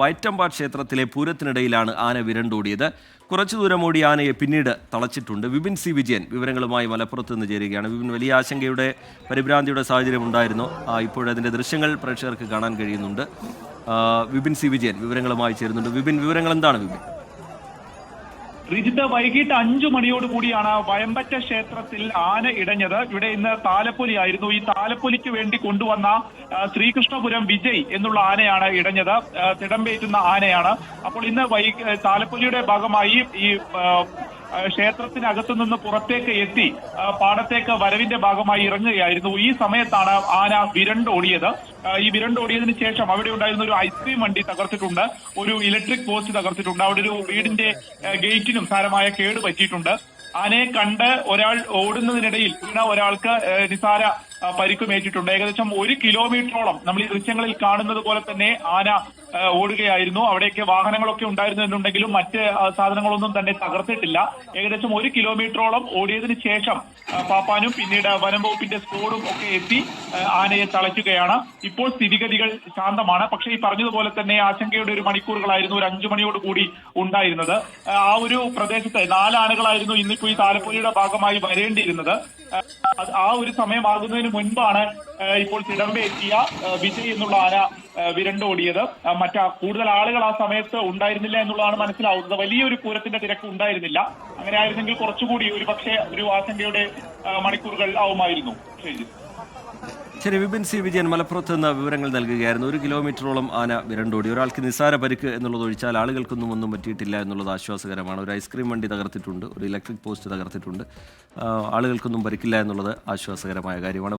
വൈറ്റമ്പാട് ക്ഷേത്രത്തിലെ പൂരത്തിനിടയിലാണ് ആന വിരണ്ടോടിയത്. കുറച്ചു ദൂരം ഓടിയ ആനയെ പിന്നീട് തളച്ചിട്ടുണ്ട്. വിപിൻ സി വിജയൻ വിവരങ്ങളുമായി മലപ്പുറത്ത് നിന്ന് ചേരുകയാണ്. വിപിൻ, വലിയ ആശങ്കയുടെ പരിഭ്രാന്തിയുടെ സാഹചര്യം ഉണ്ടായിരുന്നു. ഇപ്പോഴതിൻ്റെ ദൃശ്യങ്ങൾ പ്രേക്ഷകർക്ക് കാണാൻ കഴിയുന്നുണ്ട്. വിപിൻ സി വിജയൻ വിവരങ്ങളുമായി ചേരുന്നുണ്ട്. വിപിൻ, വിവരങ്ങൾ എന്താണ് വിപിൻ? റിജിത്ത്, വൈകിട്ട് 5 മണിയോട് കൂടിയാണ് വയമ്പറ്റ ക്ഷേത്രത്തിൽ ആന ഇടഞ്ഞത്. ഇവിടെ ഇന്ന് താലപ്പൊലിയായിരുന്നു. ഈ താലപ്പൊലിക്ക് വേണ്ടി കൊണ്ടുവന്ന ശ്രീകൃഷ്ണപുരം വിജയ് എന്നുള്ള ആനയാണ് ഇടഞ്ഞത്. തിടമ്പേറ്റുന്ന ആനയാണ്. അപ്പോൾ ഇന്ന് താലപ്പൊലിയുടെ ഭാഗമായി ഈ ക്ഷേത്രത്തിനകത്തു നിന്ന് പുറത്തേക്ക് എത്തി പാടത്തേക്ക് വരവിന്റെ ഭാഗമായി ഇറങ്ങുകയായിരുന്നു. ഈ സമയത്താണ് ആന വിരണ്ടോടിയത്. ഈ വിരണ്ടോടിയതിനു ശേഷം അവിടെ ഉണ്ടായിരുന്ന ഒരു ഐസ്ക്രീം വണ്ടി തകർത്തിട്ടുണ്ട്, ഒരു ഇലക്ട്രിക് പോസ്റ്റ് തകർത്തിട്ടുണ്ട്, അവിടെ ഒരു വീടിന്റെ ഗേറ്റിനും സാരമായ കേട് പറ്റിയിട്ടുണ്ട്. ആനയെ കണ്ട് ഒരാൾ ഓടുന്നതിനിടയിൽ വീണ ഒരാൾക്ക് നിസാര പരിക്കുമേറ്റിട്ടുണ്ട്. ഏകദേശം 1 കിലോമീറ്ററോളം നമ്മൾ ഈ ദൃശ്യങ്ങളിൽ കാണുന്നത് പോലെ തന്നെ ആന ഓടുകയായിരുന്നു. അവിടേക്ക് വാഹനങ്ങളൊക്കെ ഉണ്ടായിരുന്നു എന്നുണ്ടെങ്കിലും മറ്റ് സാധനങ്ങളൊന്നും തന്നെ തകർത്തിട്ടില്ല. ഏകദേശം 1 കിലോമീറ്ററോളം ഓടിയതിനു ശേഷം പാപ്പാനും പിന്നീട് വനം വകുപ്പിന്റെ സ്ക്വാഡും ഒക്കെ എത്തി ആനയെ തളയ്ക്കുകയാണ്. ഇപ്പോൾ സ്ഥിതിഗതികൾ ശാന്തമാണ്. പക്ഷേ ഈ പറഞ്ഞതുപോലെ തന്നെ ആശങ്കയുടെ ഒരു മണിക്കൂറുകളായിരുന്നു ഒരു 5 മണിയോട് കൂടി ഉണ്ടായിരുന്നത്. ആ ഒരു പ്രദേശത്ത് 4 ആനകളായിരുന്നു ഇന്നിപ്പോ ഈ താലപ്പൊലിയുടെ ഭാഗമായി വരേണ്ടിയിരുന്നത്. ആ ഒരു സമയമാകുന്നതിന് മുൻപാണ് ഇപ്പോൾ തിടമ്പെത്തിയ വിജയ് എന്നുള്ള ആന വിരണ്ടോടിയത്. കൂടുതൽ ആളുകൾ ആ സമയത്ത് ഉണ്ടായിരുന്നില്ല എന്നുള്ളതാണ് മനസ്സിലാവുന്നത്. വലിയൊരു പൂരത്തിന്റെ തിരക്ക് ഉണ്ടായിരുന്നില്ല. അങ്ങനെ ആയിരുന്നെങ്കിൽ കുറച്ചുകൂടി ഒരുപക്ഷെ ഒരു ആശങ്കയുടെ മണിക്കൂറുകൾ ആവുമായിരുന്നു. ശരി, വിപിൻ സി വിജയൻ മലപ്പുറത്ത് നിന്ന് വിവരങ്ങൾ നൽകുകയായിരുന്നു. 1 കിലോമീറ്ററോളം ആന വിരണ്ടോടി. ഒരാൾക്ക് നിസ്സാര പരിക്ക് എന്നുള്ളത് ഒഴിച്ചാൽ ഒന്നും പറ്റിയിട്ടില്ല എന്നുള്ളത് ആശ്വാസകരമാണ്. ഒരു ഐസ്ക്രീം വണ്ടി തകർത്തിട്ടുണ്ട്, ഒരു ഇലക്ട്രിക് പോസ്റ്റ് തകർത്തിട്ടുണ്ട്. ആളുകൾക്കൊന്നും പരിക്കില്ല എന്നുള്ളത് ആശ്വാസകരമായ കാര്യമാണ്.